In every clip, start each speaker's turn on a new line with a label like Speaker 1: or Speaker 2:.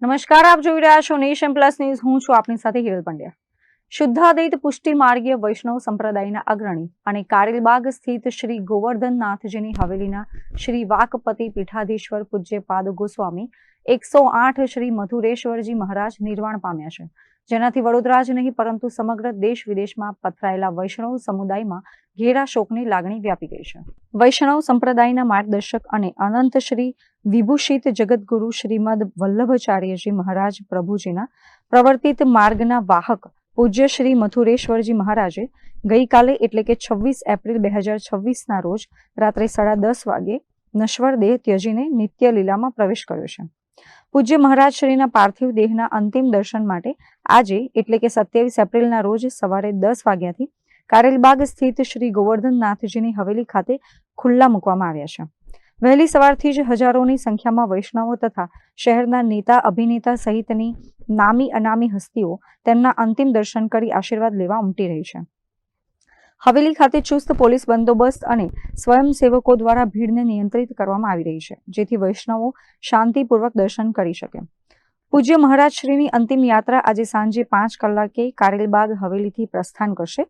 Speaker 1: નમસ્કાર, આપ જોઈ રહ્યા છો નેશન પ્લસ ન્યૂઝ. હું છું આપની સાથે હિરલ પંડ્યા. શુદ્ધાદિત પુષ્ટિ માર્ગીય વૈષ્ણવ સંપ્રદાયના અગ્રણી અને કારેલબાગ સ્થિત શ્રી ગોવર્ધનનાથજીની હવેલીના શ્રી વાકપતિ પીઠાધીશ્વર પૂજ્યપાદ ગોસ્વામી 108 શ્રી મથુરેશ્વરજી મહારાજ નિર્વાણ પામ્યા છે, જેનાથી વડોદરા જ નહીં પરંતુ સમગ્ર દેશ વિદેશમાં પથરાયેલા વૈષ્ણવ સમુદાયમાં ઘેરા શોકની લાગણી વ્યાપી ગઈ છે. વૈષ્ણવ સંપ્રદાયના માર્ગદર્શક અને અનંત શ્રી વિભૂષિત જગતગુરુ શ્રીમદ વલ્લભાચાર્યજી મહારાજ પ્રભુજીના પ્રવર્તિત માર્ગના વાહક પૂજ્ય શ્રી મથુરેશ્વરજી મહારાજે ગઈકાલે એટલે કે 26 એપ્રિલ 2026ના રોજ રાત્રે 10:30 વાગે નશ્વર દેહ ત્યજીને નિત્ય લીલામાં પ્રવેશ કર્યો છે. પૂજ્ય મહારાજ શ્રીના પાર્થિવ દેહના અંતિમ દર્શન માટે આજે એટલે કે 27 એપ્રિલના રોજ સવારે 10 વાગ્યાથી કારેલબાગ સ્થિત શ્રી ગોવર્ધનનાથજીની હવેલી ખાતે ખુલ્લા મૂકવામાં આવ્યા છે. વહેલી સવારથી જ હજારોની સંખ્યામાં વૈષ્ણવો તથા શહેરના નેતા અભિનેતા સહિતની નામી અનામી હસ્તીઓ તેમના અંતિમ દર્શન કરી આશીર્વાદ લેવા ઉમટી રહી છે. હવેલી ખાતે ચુસ્ત પોલીસ બંદોબસ્ત અને સ્વયંસેવકો દ્વારા ભીડને નિયંત્રિત કરવામાં આવી રહી છે, જેથી વૈષ્ણવો શાંતિપૂર્વક દર્શન કરી શકે. પૂજ્ય મહારાજ શ્રીની અંતિમ યાત્રા આજે સાંજે 5 કલાકે કારેલબાગ હવેલીથી પ્રસ્થાન કરશે.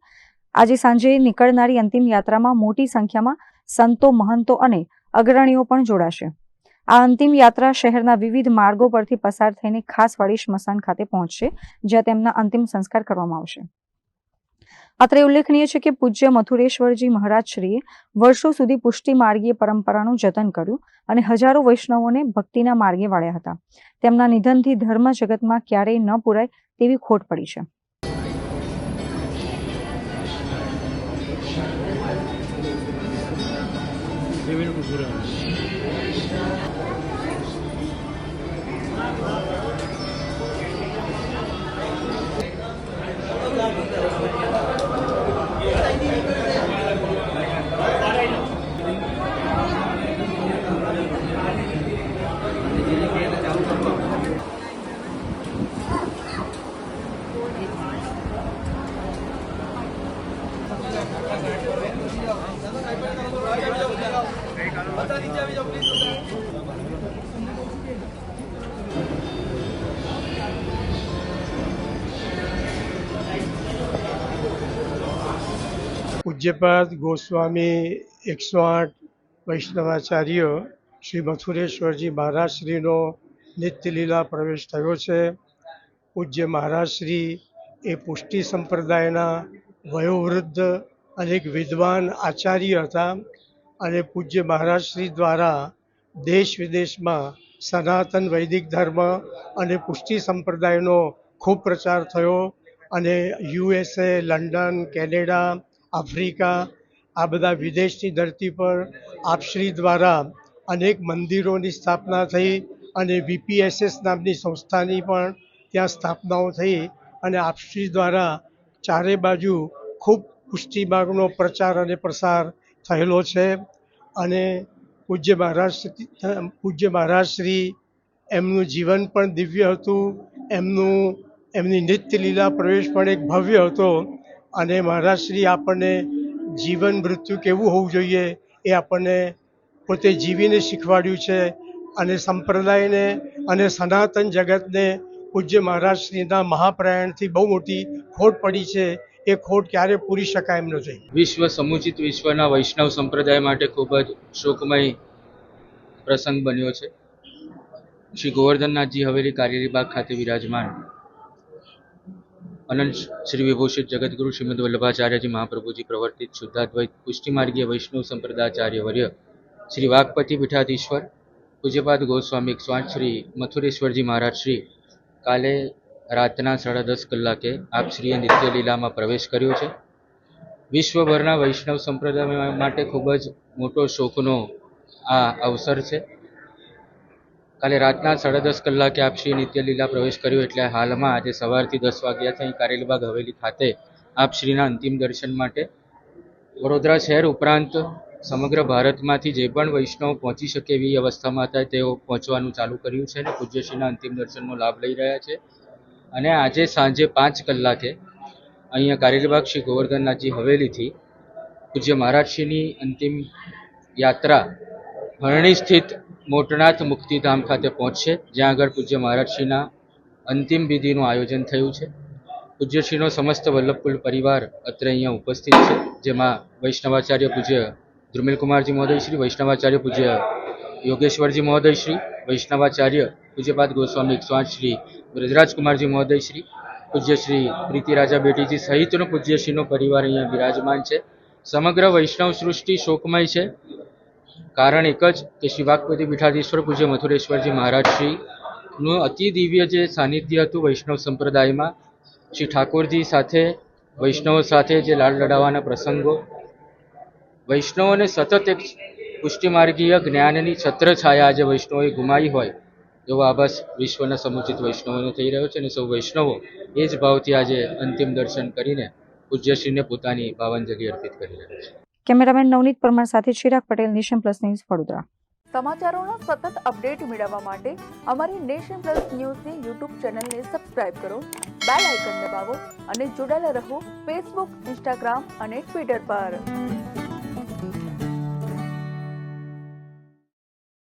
Speaker 1: આજે સાંજે નીકળનારી અંતિમ યાત્રામાં મોટી સંખ્યામાં સંતો, મહંતો અને અગ્રણીઓ પણ જોડાશે. આ અંતિમ યાત્રા શહેરના વિવિધ માર્ગો પરથી પસાર થઈને ખાસવાડી સ્મશાન ખાતે પહોંચશે, જ્યાં તેમના અંતિમ સંસ્કાર કરવામાં આવશે. અત્રે ઉલ્લેખનીય છે કે પૂજ્ય મથુરેશ્વરજી મહારાજ શ્રીએ વર્ષો સુધી પુષ્ટિ માર્ગીય પરંપરાનું જતન કર્યું અને હજારો વૈષ્ણવોને ભક્તિના માર્ગે વાળ્યા હતા. તેમના નિધનથી ધર્મ જગતમાં ક્યારેય ન પૂરાય તેવી ખોટ પડી છે.
Speaker 2: પૂજ્યપાદ ગોસ્વામી 108 વૈષ્ણવાચાર્ય શ્રી મથુરેશ્વરજી મહારાજ શ્રીનો નિત્યલીલા પ્રવેશ થયો છે. પૂજ્ય મહારાજ શ્રી એ પુષ્ટિ સંપ્રદાયના વયોવૃદ્ધ અને એક વિદ્વાન આચાર્ય હતા અને પૂજ્ય મહારાજ શ્રી દ્વારા દેશ વિદેશમાં સનાતન વૈદિક ધર્મ અને પુષ્ટિ સંપ્રદાયનો ખૂબ પ્રચાર થયો અને USA, લંડન, કેનેડા, આફ્રિકા આ બધા વિદેશની ધરતી પર આપશ્રી દ્વારા અનેક મંદિરોની સ્થાપના થઈ અને VPSS નામની સંસ્થાની પણ ત્યાં સ્થાપનાઓ થઈ અને આપશ્રી દ્વારા ચારે બાજુ ખૂબ પુષ્ટિ માર્ગનો પ્રચાર અને પ્રસાર થયેલો છે. અને પૂજ્ય મહારાજ શ્રી એમનું જીવન પણ દિવ્ય હતું, એમની નિત્ય લીલા પ્રવેશ પણ એક ભવ્ય હતો અને મહારાજ શ્રી આપણને જીવન મૃત્યુ કેવું હોવું જોઈએ એ આપણને પોતે જીવીને શીખવાડ્યું છે અને સંપ્રદાયને અને સનાતન જગતને પૂજ્ય મહારાજ શ્રીના મહાપ્રયાણથી બહુ મોટી ખોટ પડી છે. એ ખોટ ક્યારે પૂરી શકાય એમ નથી.
Speaker 3: વિશ્વ સમુચિત વિશ્વના વૈષ્ણવ સંપ્રદાય માટે ખૂબ જ શોકમય પ્રસંગ બન્યો છે. શ્રી ગોવર્ધનનાથજી હવેલી કારેલીબાગ ખાતે વિરાજમાન અનંત શ્રી વિભૂષિત જગતગુરુ શ્રીમદ વલ્લભાચાર્યજી મહાપ્રભુજી પ્રવર્તિત શુદ્ધાદ્વૈત પુષ્ટિ માર્ગીય વૈષ્ણવ સંપ્રદાયાચાર્ય વર્ય શ્રી વાકપતિ પીઠાધીશ્વર પૂજ્યપાદ ગોસ્વામી 108 શ્રી મથુરેશ્વરજી મહારાજ શ્રી કાલે રાતના 10:30 કલાકે આપ શ્રીએ નિત્ય લીલામાં પ્રવેશ કર્યો છે. વિશ્વભરના વૈષ્ણવ સંપ્રદાય માટે ખૂબ જ મોટો શોકનો આ અવસર છે. કાલે રાતના 10:30 કલાકે આપ શ્રી નિત્ય લીલા પ્રવેશ કર્યો એટલે હાલમાં આજે સવારથી 10 વાગ્યાથી કારેલબાગ હવેલી ખાતે આપ શ્રીના અંતિમ દર્શન માટે વડોદરા શહેર ઉપરાંત સમગ્ર ભારતમાંથી જે પણ વૈષ્ણવ પહોંચી શકે એવી અવસ્થામાં હતા તેઓ પહોંચવાનું ચાલુ કર્યું છે અને પૂજ્યશ્રીના અંતિમ દર્શનનો લાભ લઈ રહ્યા છે. અને આજે સાંજે 5 કલાકે અહીંયા કારેલીબાગ શ્રી ગોવર્ધનનાથજી હવેલીથી પૂજ્ય મહારાજશ્રીની અંતિમ યાત્રા હરણી સ્થિત મોટનાથ મુક્તિધામ ખાતે પહોંચશે, જ્યાં આગળ પૂજ્ય મહારાજશ્રીના અંતિમ વિધિનું આયોજન થયું છે. પૂજ્યશ્રીનો સમસ્ત વલ્લભકુલ પરિવાર અત્રે અહીંયા ઉપસ્થિત છે, જેમાં વૈષ્ણવાચાર્ય પૂજ્ય ધ્રુમિલકુમારજી મહોદયશ્રી, વૈષ્ણવાચાર્ય પૂજ્ય યોગેશ્વરજી મહોદયશ્રી, વૈષ્ણવાચાર્ય પૂજ્યપાદ ગોસ્વામી 108 શ્રી બ્રજરાજકુમારજી મહોદયશ્રી, પૂજ્ય શ્રી પ્રીતિરાજા બેટીજી સહિતનો પૂજ્યશ્રીનો પરિવાર અહીંયા બિરાજમાન છે. સમગ્ર વૈષ્ણવ સૃષ્ટિ શોકમય છે. કારણ એક જ કે શ્રી વાકપતિ પીઠાધીશ્વર પૂજ્ય મથુરેશ્વરજી મહારાજશ્રીનું અતિ દિવ્ય જે સાનિધ્ય હતું વૈષ્ણવ સંપ્રદાયમાં, શ્રી ઠાકોરજી સાથે વૈષ્ણવો સાથે જે લાડ લડાવવાના પ્રસંગો, વૈષ્ણવોને સતત એક પુષ્ટિમાર્ગીય જ્ઞાનની છત્રછાયા આજે વૈષ્ણવોએ ગુમાવી હોય એવો આભાસ વિશ્વના સમુચિત વૈષ્ણવોને થઈ રહ્યો છે. અને સૌ વૈષ્ણવો એ જ ભાવથી આજે અંતિમ દર્શન કરીને પૂજ્યશ્રીને પોતાની ભાવાંજલિ અર્પિત કરી રહ્યા છે.
Speaker 1: કેમેરામેન નવનીત પરમાર સાથે Chirag Patel, Nation Plus News, Vadodara.
Speaker 4: સમાચારોના સતત અપડેટ મેળવવા માટે અમારી નેશન પ્લસ ન્યૂઝની યુટ્યુબ ચેનલને સબસ્ક્રાઇબ કરો, બેલ આઇકન દબાવો અને જોડાયેલા રહો ફેસબુક, ઇન્સ્ટાગ્રામ અને ટ્વિટર પર.